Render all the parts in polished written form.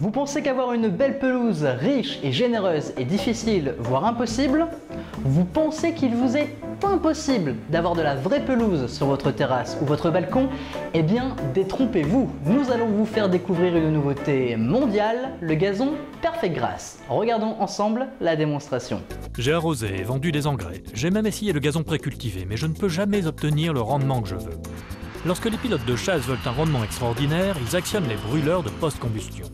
Vous pensez qu'avoir une belle pelouse riche et généreuse est difficile, voire impossible? Vous pensez qu'il vous est impossible d'avoir de la vraie pelouse sur votre terrasse ou votre balcon? Eh bien, détrompez-vous! Nous allons vous faire découvrir une nouveauté mondiale, le gazon Perfect Grass. Regardons ensemble la démonstration. J'ai arrosé et vendu des engrais. J'ai même essayé le gazon précultivé, mais je ne peux jamais obtenir le rendement que je veux. Lorsque les pilotes de chasse veulent un rendement extraordinaire, ils actionnent les brûleurs de post-combustion.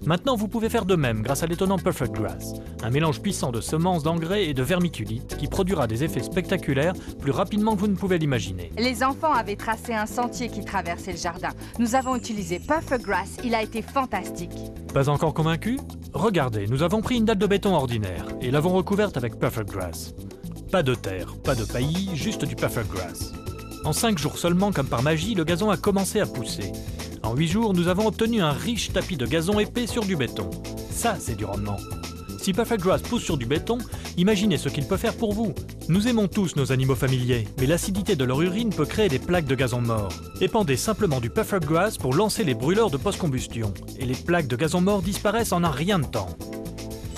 Maintenant, vous pouvez faire de même grâce à l'étonnant Perfect Grass, un mélange puissant de semences d'engrais et de vermiculite qui produira des effets spectaculaires plus rapidement que vous ne pouvez l'imaginer. Les enfants avaient tracé un sentier qui traversait le jardin. Nous avons utilisé Perfect Grass, il a été fantastique. Pas encore convaincu? Regardez, nous avons pris une dalle de béton ordinaire et l'avons recouverte avec Perfect Grass. Pas de terre, pas de paillis, juste du Perfect Grass. En 5 jours seulement, comme par magie, le gazon a commencé à pousser. En 8 jours, nous avons obtenu un riche tapis de gazon épais sur du béton. Ça, c'est du rendement. Si Perfect Grass pousse sur du béton, imaginez ce qu'il peut faire pour vous. Nous aimons tous nos animaux familiers, mais l'acidité de leur urine peut créer des plaques de gazon mort. Épandez simplement du Perfect Grass pour lancer les brûleurs de post-combustion. Et les plaques de gazon mort disparaissent en un rien de temps.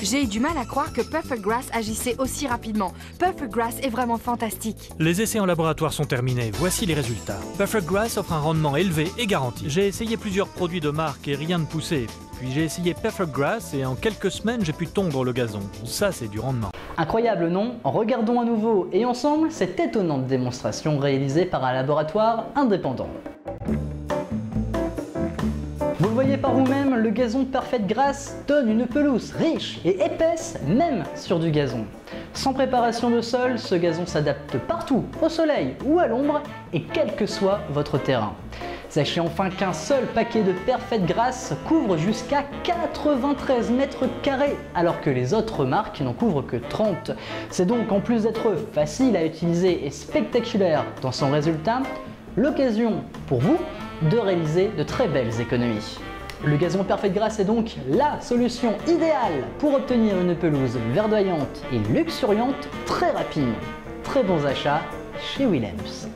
J'ai eu du mal à croire que Perfect Grass agissait aussi rapidement. Perfect Grass est vraiment fantastique. Les essais en laboratoire sont terminés, voici les résultats. Perfect Grass offre un rendement élevé et garanti. J'ai essayé plusieurs produits de marque et rien ne poussait. Puis j'ai essayé Perfect Grass et en quelques semaines j'ai pu tondre le gazon. Ça, c'est du rendement. Incroyable, non? Regardons à nouveau et ensemble cette étonnante démonstration réalisée par un laboratoire indépendant. Vous le voyez par vous-même, le gazon Perfect Grass donne une pelouse riche et épaisse même sur du gazon. Sans préparation de sol, ce gazon s'adapte partout, au soleil ou à l'ombre et quel que soit votre terrain. Sachez enfin qu'un seul paquet de Perfect Grass couvre jusqu'à 93 mètres carrés, alors que les autres marques n'en couvrent que 30. C'est donc, en plus d'être facile à utiliser et spectaculaire dans son résultat, l'occasion pour vous de réaliser de très belles économies. Le gazon Perfect Grass est donc la solution idéale pour obtenir une pelouse verdoyante et luxuriante très rapidement. Très bons achats chez Willems.